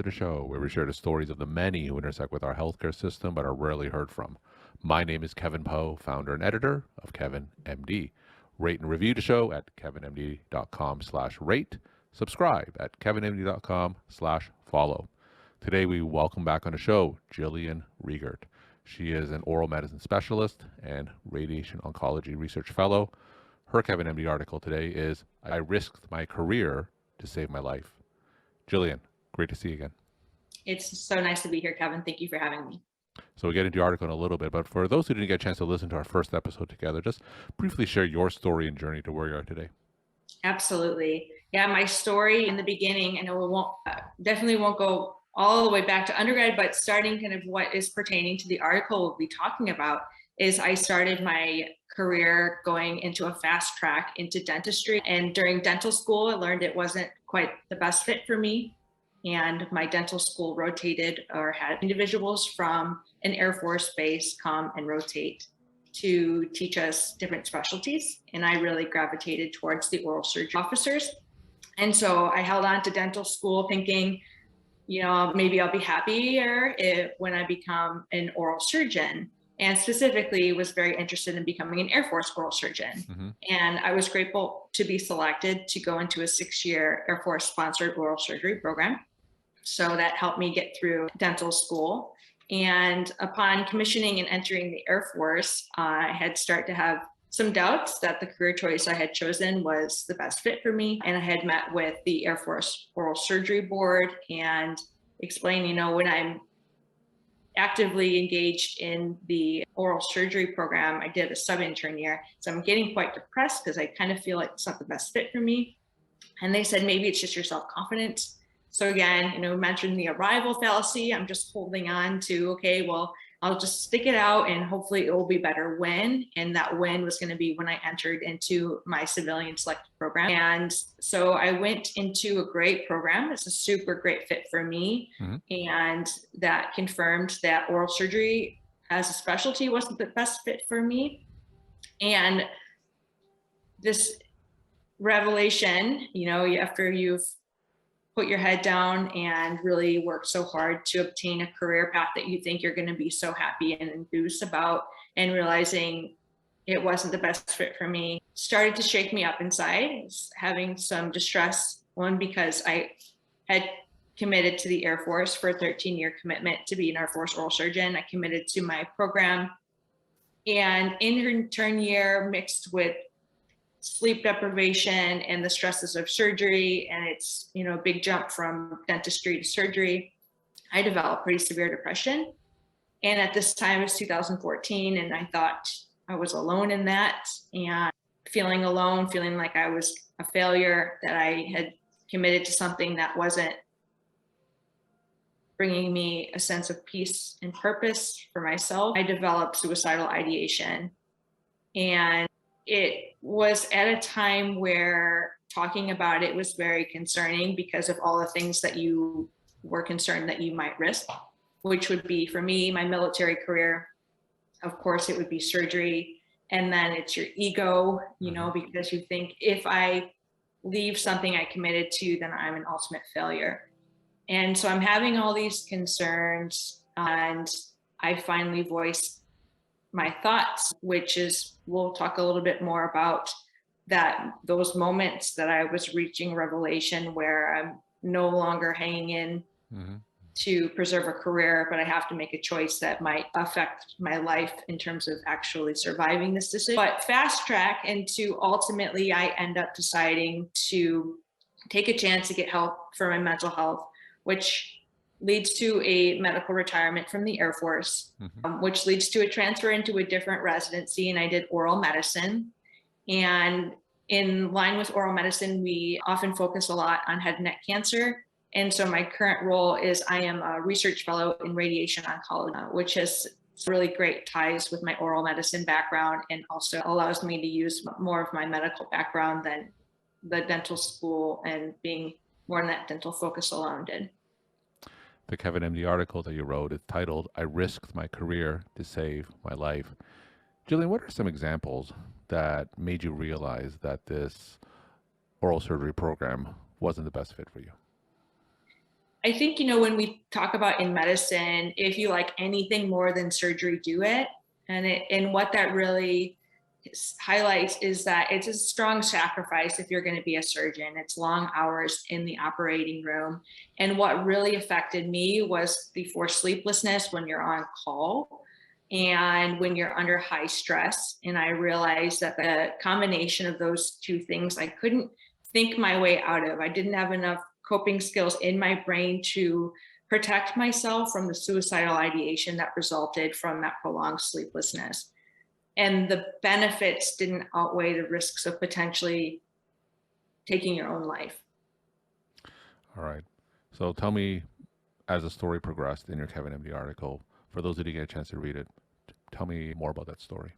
the show where we share the stories of the many who intersect with our healthcare system but are rarely heard from. My name is Kevin Poe, founder and editor of KevinMD. Rate and review the show at kevinmd.com/rate. Subscribe at kevinmd.com/follow. Today we welcome back on the show Jillian Riegert. She is an oral medicine specialist and radiation oncology research fellow. Her KevinMD article today is I Risked My Career to Save My Life. Jillian, great to see you again. It's so nice to be here, Kevin. Thank you for having me. So we'll get into your article in a little bit, but for those who didn't get a chance to listen to our first episode together, just briefly share your story and journey to where you are today. Absolutely. Yeah, my story in the beginning, I know it definitely won't go all the way back to undergrad, but starting kind of what is pertaining to the article we'll be talking about is I started my career going into a fast track into dentistry. And during dental school, I learned it wasn't quite the best fit for me. And my dental school rotated or had individuals from an Air Force base come and rotate to teach us different specialties. And I really gravitated towards the oral surgery officers. And so I held on to dental school thinking, maybe I'll be happier when I become an oral surgeon. And specifically was very interested in becoming an Air Force oral surgeon. Mm-hmm. And I was grateful to be selected to go into a 6-year Air Force sponsored oral surgery program. So that helped me get through dental school. And upon commissioning and entering the Air Force, I had started to have some doubts that the career choice I had chosen was the best fit for me. And I had met with the Air Force Oral Surgery Board and explained, when I'm actively engaged in the oral surgery program, I did a sub-intern year. So I'm getting quite depressed because I kind of feel like it's not the best fit for me. And they said, maybe it's just your self-confidence. So again, mentioned the arrival fallacy. I'm just holding on to, okay, well, I'll just stick it out and hopefully it will be better when. And that when was going to be when I entered into my civilian selective program. And so I went into a great program. It's a super great fit for me. Mm-hmm. And that confirmed that oral surgery as a specialty wasn't the best fit for me. And this revelation, after you've put your head down and really work so hard to obtain a career path that you think you're going to be so happy and enthused about, and realizing it wasn't the best fit for me started to shake me up inside, having some distress. One, because I had committed to the Air Force for a 13-year commitment to be an Air Force oral surgeon. I committed to my program, and intern year mixed with sleep deprivation and the stresses of surgery, and it's a big jump from dentistry to surgery. I developed pretty severe depression, and at this time it was 2014, and I thought I was alone in that, and feeling alone, feeling like I was a failure, that I had committed to something that wasn't bringing me a sense of peace and purpose for myself. I developed suicidal ideation, and it was at a time where talking about it was very concerning because of all the things that you were concerned that you might risk, which would be, for me, my military career. Of course, it would be surgery. And then it's your ego, because you think if I leave something I committed to, then I'm an ultimate failure. And so I'm having all these concerns, and I finally voiced my thoughts, which is, we'll talk a little bit more about that, those moments that I was reaching revelation where I'm no longer hanging in to preserve a career, but I have to make a choice that might affect my life in terms of actually surviving this decision. But fast track into, ultimately, I end up deciding to take a chance to get help for my mental health, which leads to a medical retirement from the Air Force, which leads to a transfer into a different residency. And I did oral medicine. And in line with oral medicine, we often focus a lot on head and neck cancer. And so my current role is I am a research fellow in radiation oncology, which has really great ties with my oral medicine background, and also allows me to use more of my medical background than the dental school and being more in that dental focus alone did. The KevinMD article that you wrote is titled, I Risked My Career to Save My Life. Jillian, what are some examples that made you realize that this oral surgery program wasn't the best fit for you? I think, you know, when we talk about in medicine, if you like anything more than surgery, do it. And what that really highlights is that it's a strong sacrifice if you're going to be a surgeon. It's long hours in the operating room. And what really affected me was the forced sleeplessness when you're on call and when you're under high stress. And I realized that the combination of those two things, I couldn't think my way out of. I didn't have enough coping skills in my brain to protect myself from the suicidal ideation that resulted from that prolonged sleeplessness. And the benefits didn't outweigh the risks of potentially taking your own life. All right. So tell me, as the story progressed in your KevinMD article, for those who didn't get a chance to read it, tell me more about that story.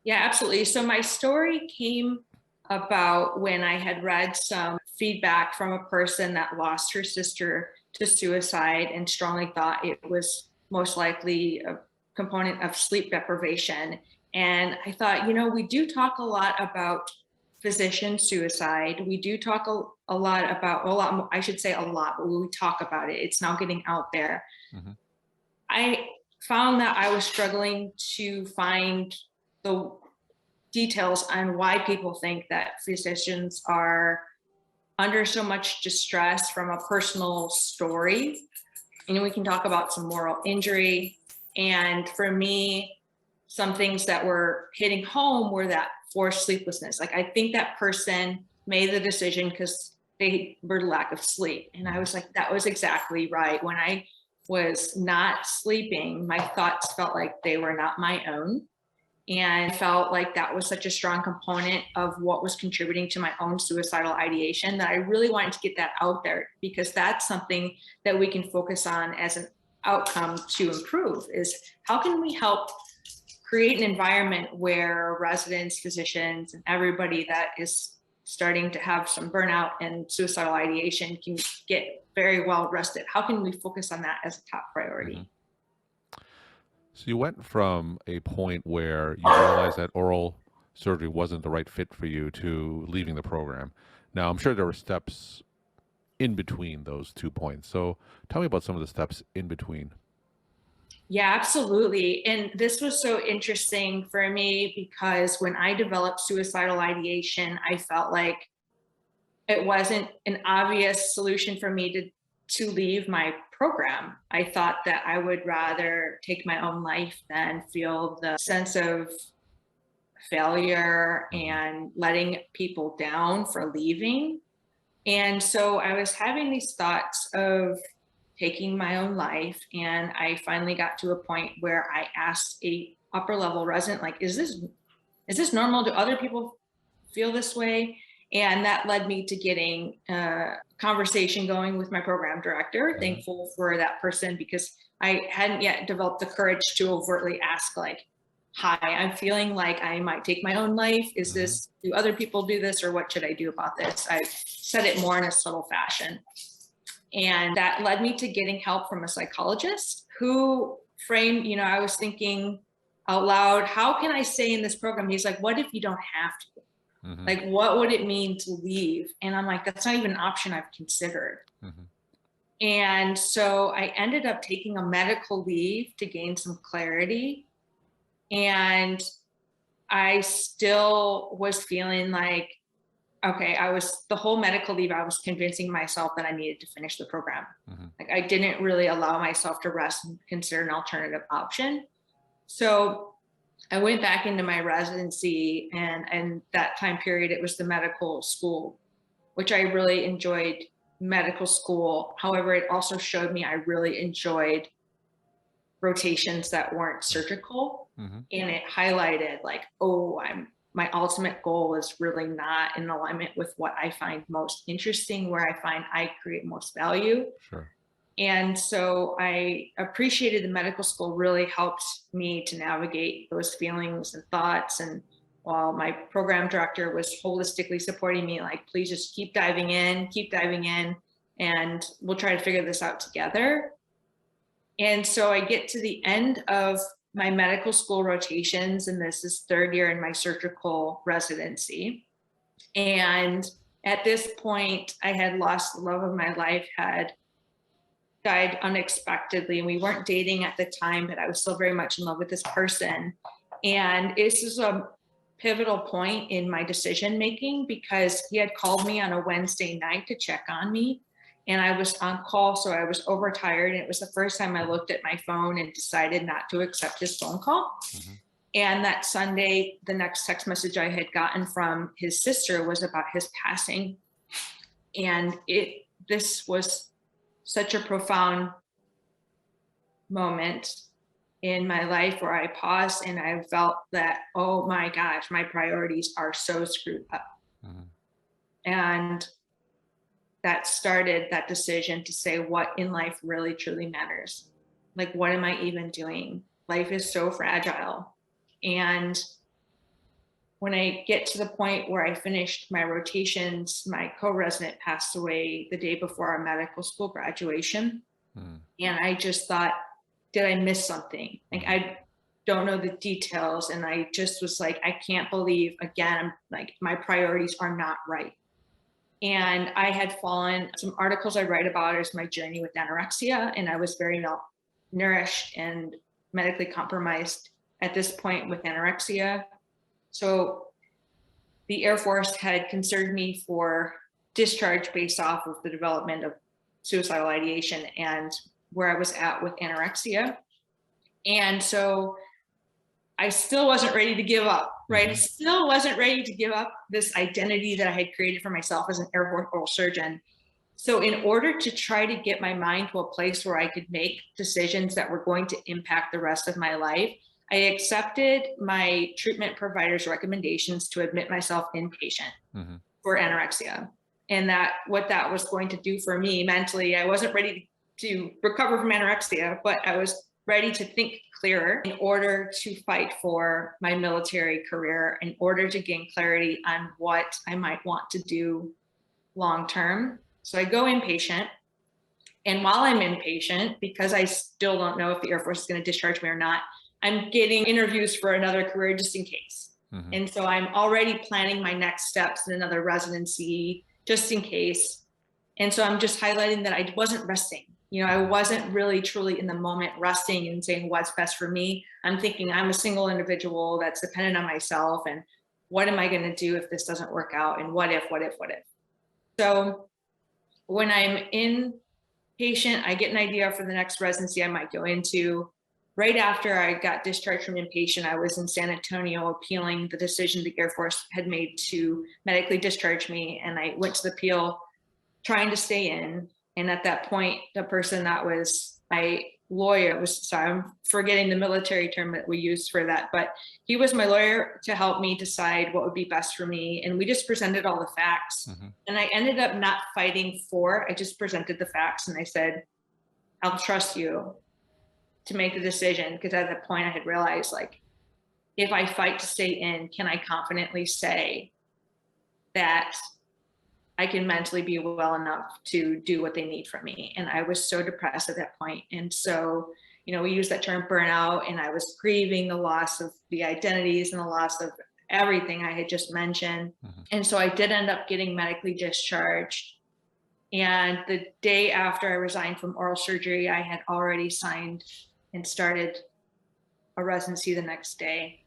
Yeah, absolutely. So my story came about when I had read some feedback from a person that lost her sister to suicide and strongly thought it was most likely a component of sleep deprivation. And I thought, you know, we do talk a lot about physician suicide. We do talk a lot about, I should say a lot, but we talk about it. It's now getting out there. Mm-hmm. I found that I was struggling to find the details on why people think that physicians are under so much distress from a personal story. And we can talk about some moral injury. And for me, some things that were hitting home were that forced sleeplessness. Like, I think that person made the decision because they were lack of sleep. And I was like, that was exactly right. When I was not sleeping, my thoughts felt like they were not my own. And I felt like that was such a strong component of what was contributing to my own suicidal ideation that I really wanted to get that out there, because that's something that we can focus on as an outcome to improve, is how can we help create an environment where residents, physicians, and everybody that is starting to have some burnout and suicidal ideation can get very well rested. How can we focus on that as a top priority? Mm-hmm. So you went from a point where you realized that oral surgery wasn't the right fit for you to leaving the program. Now, I'm sure there were steps in between those 2 points. So tell me about some of the steps in between. Yeah, absolutely. And this was so interesting for me because when I developed suicidal ideation, I felt like it wasn't an obvious solution for me to leave my program. I thought that I would rather take my own life than feel the sense of failure Mm-hmm. and letting people down for leaving. And so I was having these thoughts of taking my own life. And I finally got to a point where I asked a upper level resident, like, is this normal? Do other people feel this way? And that led me to getting a conversation going with my program director. Mm-hmm. Thankful for that person, because I hadn't yet developed the courage to overtly ask, like, hi, I'm feeling like I might take my own life. Is this, do other people do this, or what should I do about this? I said it more in a subtle fashion. And that led me to getting help from a psychologist who framed, you know, I was thinking out loud, how can I stay in this program? He's like, what if you don't have to? Mm-hmm. Like, what would it mean to leave? And I'm like, that's not even an option I've considered. Mm-hmm. And so I ended up taking a medical leave to gain some clarity. And I still was feeling like, okay, the whole medical leave, I was convincing myself that I needed to finish the program. Mm-hmm. Like, I didn't really allow myself to rest and consider an alternative option. So I went back into my residency, and that time period, it was the medical school, which I really enjoyed medical school. However, it also showed me I really enjoyed rotations that weren't surgical. Mm-hmm. And it highlighted, like, oh, my ultimate goal is really not in alignment with what I find most interesting, where I find I create most value. Sure. And so I appreciated the medical school really helped me to navigate those feelings and thoughts. And while my program director was holistically supporting me, like, please just keep diving in, and we'll try to figure this out together. And so I get to the end of my medical school rotations, and this is third year in my surgical residency. And at this point, I had lost the love of my life, had died unexpectedly, and we weren't dating at the time, but I was still very much in love with this person. And this is a pivotal point in my decision making, because he had called me on a Wednesday night to check on me, and I was on call, so I was overtired, and it was the first time I looked at my phone and decided not to accept his phone call. Mm-hmm. And that Sunday, the next text message I had gotten from his sister was about his passing. And this was such a profound moment in my life where I paused and I felt that, oh my gosh, my priorities are so screwed up. Mm-hmm. And that started that decision to say what in life really truly matters. Like, what am I even doing? Life is so fragile. And when I get to the point where I finished my rotations, my co-resident passed away the day before our medical school graduation. Mm-hmm. And I just thought, did I miss something? Like, I don't know the details. And I just was like, I can't believe, again, like, my priorities are not right. And I had fallen, some articles I write about is my journey with anorexia. And I was very malnourished and medically compromised at this point with anorexia. So the Air Force had considered me for discharge based off of the development of suicidal ideation and where I was at with anorexia. And so I still wasn't ready to give up, right? I still wasn't ready to give up this identity that I had created for myself as an Air Force oral surgeon. So in order to try to get my mind to a place where I could make decisions that were going to impact the rest of my life, I accepted my treatment provider's recommendations to admit myself inpatient for anorexia. And that what that was going to do for me mentally, I wasn't ready to recover from anorexia, but I was ready to think clearer in order to fight for my military career, in order to gain clarity on what I might want to do long term. So I go inpatient. And while I'm inpatient, because I still don't know if the Air Force is going to discharge me or not, I'm getting interviews for another career just in case. And so I'm already planning my next steps in another residency just in case. And so I'm just highlighting that I wasn't resting. You know, I wasn't really truly in the moment resting and saying what's best for me. I'm thinking I'm a single individual that's dependent on myself. And what am I going to do if this doesn't work out? And what if? So when I'm inpatient, I get an idea for the next residency I might go into. Right after I got discharged from inpatient, I was in San Antonio appealing the decision the Air Force had made to medically discharge me. And I went to the appeal trying to stay in. And at that point, the person that was my lawyer was, sorry, I'm forgetting the military term that we used for that, but he was my lawyer to help me decide what would be best for me. And we just presented all the facts. And I ended up not fighting for, I just presented the facts. And I said, I'll trust you to make the decision. Because at that point I had realized, like, if I fight to stay in, can I confidently say that I can mentally be well enough to do what they need from me? And I was so depressed at that point. And so, you know, we use that term burnout, and I was grieving the loss of the identities and the loss of everything I had just mentioned. And so I did end up getting medically discharged. And the day after I resigned from oral surgery, I had already signed and started a residency the next day,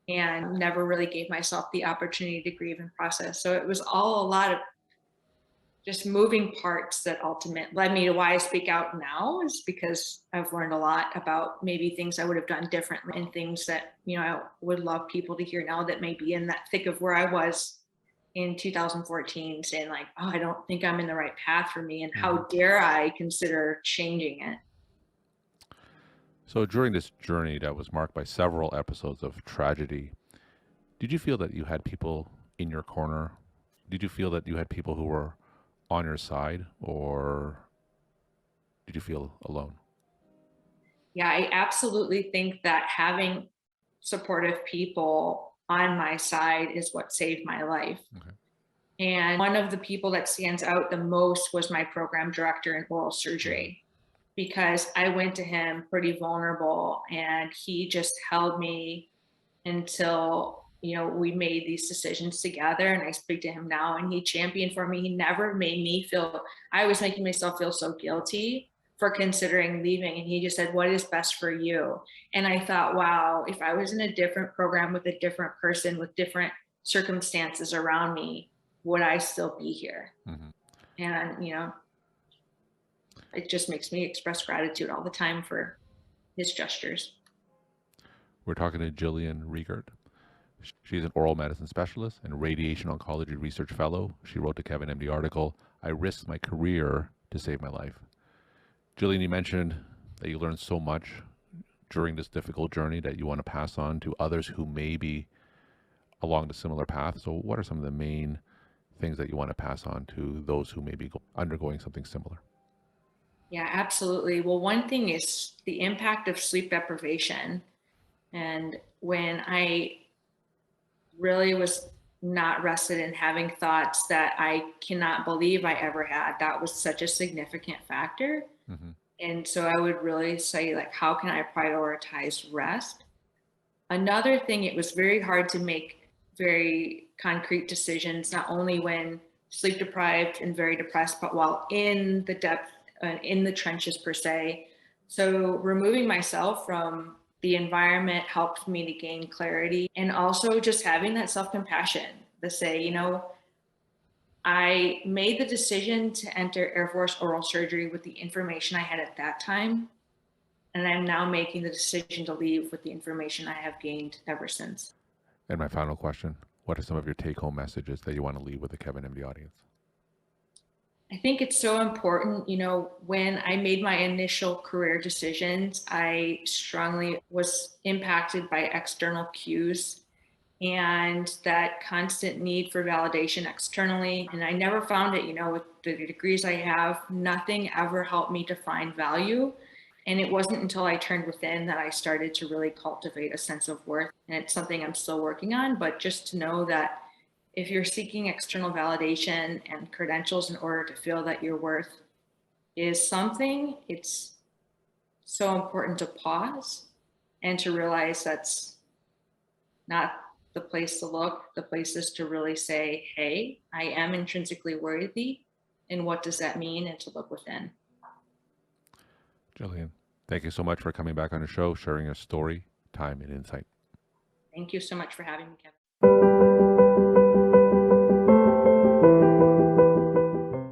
and never really gave myself the opportunity to grieve and process. So it was all a lot of just moving parts that ultimately led me to why I speak out now, is because I've learned a lot about maybe things I would have done differently, and things that, you know, I would love people to hear now that may be in that thick of where I was in 2014, saying like, oh, I don't think I'm in the right path for me, and how dare I consider changing it. So during this journey that was marked by several episodes of tragedy, did you feel that you had people in your corner? Did you feel that you had people who were on your side, or did you feel alone? Yeah, I absolutely think that having supportive people on my side is what saved my life. And one of the people that stands out the most was my program director in oral surgery, because I went to him pretty vulnerable, and he just held me until, you know, we made these decisions together. And I speak to him now, and he championed for me. He never made me feel, I was making myself feel so guilty for considering leaving. And he just said, what is best for you? And I thought, wow, if I was in a different program with a different person with different circumstances around me, would I still be here? Hmm. And, it just makes me express gratitude all the time for his gestures. We're talking to Jillian Riegert. She's an oral medicine specialist and radiation oncology research fellow. She wrote the KevinMD article, I Risked My Career to Save My Life. Jillian, you mentioned that you learned so much during this difficult journey that you want to pass on to others who may be along the similar path. So what are some of the main things that you want to pass on to those who may be undergoing something similar? Yeah, absolutely. Well, one thing is the impact of sleep deprivation. And when I really was not rested and having thoughts that I cannot believe I ever had, that was such a significant factor. Hmm. And so I would really say, like, how can I prioritize rest? Another thing, it was very hard to make very concrete decisions, not only when sleep deprived and very depressed, but while in the depth, in the trenches per se. So removing myself from the environment helped me to gain clarity, and also just having that self-compassion to say, I made the decision to enter Air Force oral surgery with the information I had at that time. And I'm now making the decision to leave with the information I have gained ever since. And my final question, what are some of your take-home messages that you want to leave with the KevinMD audience? I think it's so important. When I made my initial career decisions, I strongly was impacted by external cues and that constant need for validation externally. And I never found it, with the degrees I have, nothing ever helped me to find value. And it wasn't until I turned within that I started to really cultivate a sense of worth. And it's something I'm still working on, but just to know that if you're seeking external validation and credentials in order to feel that your worth is something, it's so important to pause and to realize that's not the place to look. The place is to really say, hey, I am intrinsically worthy. And what does that mean? And to look within. Jillian, thank you so much for coming back on the show, sharing your story, time, and insight. Thank you so much for having me, Kevin.